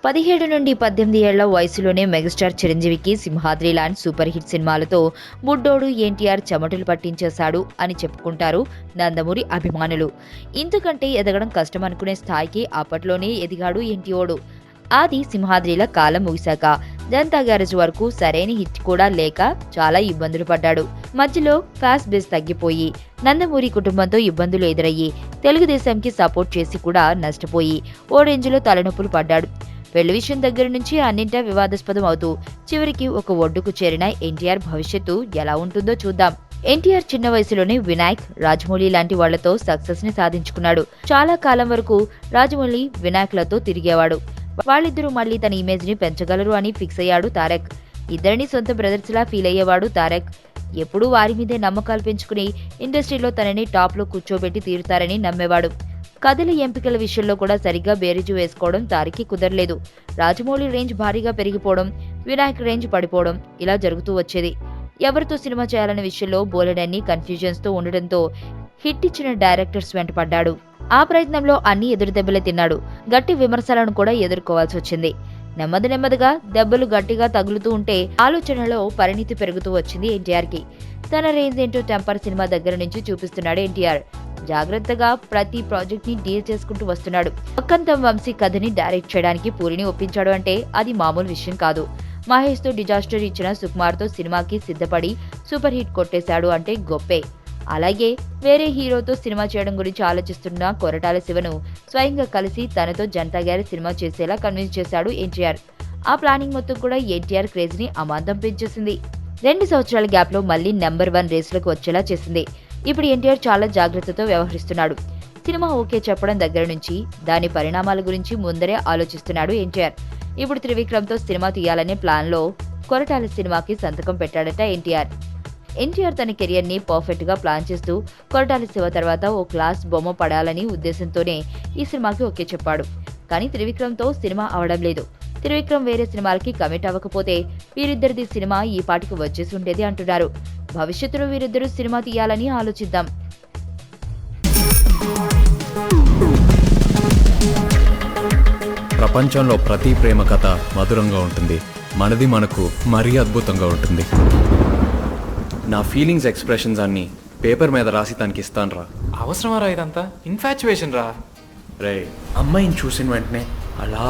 17 నుండి 18 ఏళ్ల వయసులోనే మెగాస్టార్ చిరంజీవికి సింహాద్రి లాంటి సూపర్ హిట్ సినిమాలతో బుడ్డోడు ఎన్టీఆర్ చెమటలు పట్టించేశాడు అని చెప్పుకుంటారు నందమూరి అభిమానులు. ఇంతకంటే ఎదగడం కష్టం అనుకునే స్థాయికి అప్పట్లోనే ఎదిగాడు ఎన్టీఓడు. ఆది సింహాద్రిల కాలం ముగిశాక జనతా గ్యారేజ్ వరకు సరైన హిట్ కూడా లేక చాలా ఇబ్బందులు పడ్డాడు. మధ్యలో ఫ్యాస్ బేస్ తగ్గిపోయి నందమూరి కుటుంబంతో ఇబ్బందులు ఎదురయ్యి తెలుగుదేశంకి సపోర్ట్ చేసి కూడా నష్టపోయి ఓ రేంజ్లో తలనొప్పులు పడ్డాడు. పెళ్లి విషయం దగ్గర నుంచి అన్నింటా వివాదాస్పదం అవుతూ చివరికి ఒక ఒడ్డుకు చేరిన ఎన్టీఆర్ భవిష్యత్తు ఎలా ఉంటుందో చూద్దాం. ఎన్టీఆర్ చిన్న వయసులోనే వినాయక్, రాజమౌళి లాంటి వాళ్లతో సక్సెస్ ని సాధించుకున్నాడు. చాలా కాలం వరకు రాజమౌళి వినాయక్లతో తిరిగేవాడు. వాళ్ళిద్దరూ మళ్లీ తన ఇమేజ్ ని పెంచగలరు అని ఫిక్స్ అయ్యాడు తారక్. ఇద్దరిని సొంత బ్రదర్స్ లా ఫీల్ అయ్యేవాడు తారక్. ఎప్పుడూ వారి మీదే నమ్మకాలు పెంచుకుని ఇండస్ట్రీలో తనని టాప్ లో కూర్చోబెట్టి తీరుతారని నమ్మేవాడు. కథల ఎంపికల విషయంలో కూడా సరిగ్గా బేరీజు వేసుకోవడం తారక్కి కుదరలేదు. రాజమౌళి రేంజ్ భారీగా పెరిగిపోవడం, వినాయక్ రేంజ్ పడిపోవడం ఇలా జరుగుతూ వచ్చేది. ఎవరితో సినిమా చేయాలనే విషయంలో బోలెడన్ని కన్ఫ్యూజన్స్ తో ఉండడంతో హిట్ ఇచ్చిన డైరెక్టర్స్ వెంట పడ్డాడు. ఆ ప్రయత్నంలో అన్ని ఎదురుదెబ్బలే తిన్నాడు. గట్టి విమర్శలను కూడా ఎదుర్కోవాల్సి వచ్చింది. నెమ్మదిగా దెబ్బలు గట్టిగా తగులుతూ ఉంటే ఆలోచనలో పరిణితి పెరుగుతూ వచ్చింది ఎన్టీఆర్ కి. తన రేంజ్ ఏంటో టెంపర్ సినిమా దగ్గర నుంచి చూపిస్తున్నాడు ఎన్టీఆర్. జాగ్రత్తగా ప్రతి ప్రాజెక్ట్ ని డీల్ చేసుకుంటూ వస్తున్నాడు. పక్కంతం వంశీ కథని డైరెక్ట్ చేయడానికి పూరిని ఒప్పించాడు అంటే అది మామూలు విషయం కాదు. మహేష్ తో డిజాస్టర్ ఇచ్చిన సుకుమార్ తో సినిమాకి సిద్ధపడి సూపర్ హిట్ కొట్టేశాడు అంటే గొప్పే. అలాగే వేరే హీరోతో సినిమా చేయడం గురించి ఆలోచిస్తున్న కొరటాల శివను స్వయంగా కలిసి తనతో జనతా గ్యారేజ్ సినిమా చేసేలా కన్విన్స్ చేశాడు ఎన్టీఆర్. ఆ ప్లానింగ్ మొత్తం కూడా ఎన్టీఆర్ క్రేజ్ ని అమాంతం పెంచేసింది. 2 సంవత్సరాల గ్యాప్ లో మళ్లీ నెంబర్ 1 రేసులకు వచ్చేలా చేసింది. ఇప్పుడు ఎన్టీఆర్ చాలా జాగ్రత్తతో వ్యవహరిస్తున్నాడు. సినిమా ఓకే చెప్పడం దగ్గర నుంచి దాని పరిణామాల గురించి ముందరే ఆలోచిస్తున్నాడు ఎన్టీఆర్. ఇప్పుడు త్రివిక్రమ్తో సినిమా తీయాలనే ప్లాన్ లో కొరటాల సినిమాకి సంతకం పెట్టాడట ఎన్టీఆర్. ఎన్టీఆర్ తన కెరియర్ ని పర్ఫెక్ట్ గా ప్లాన్ చేస్తూ కొరటాల శివ తర్వాత ఓ క్లాస్ బొమ్మ పడాలని ఉద్దేశంతోనే ఈ సినిమాకి ఓకే చెప్పాడు. కానీ త్రివిక్రమ్తో సినిమా అవడం లేదు. త్రివిక్రమ్ వేరే సినిమాలకి కమిట్ అవ్వకపోతే వీరిద్దరిది సినిమా ఈ పాటికి వచ్చేసి ఉండేది అంటున్నారు. భవిష్యత్తులో వీరిద్దరూ సినిమా తీయాలని ఆలోచిద్దాం. ప్రపంచంలో ప్రతి ప్రేమ కథ మధురంగా ఉంటుంది. మనది మనకు మరీ అద్భుతంగా ఉంటుంది. నా ఫీలింగ్స్ ఎక్స్ప్రెషన్స్ అన్ని పేపర్ మీద రాసి తనకి ఇస్తాను రా. అవసరమా రా ఇదంతా? ఇన్ఫాచ్యువేషన్ రా. రే, అమ్మాయిని చూసిన వెంటనే అలా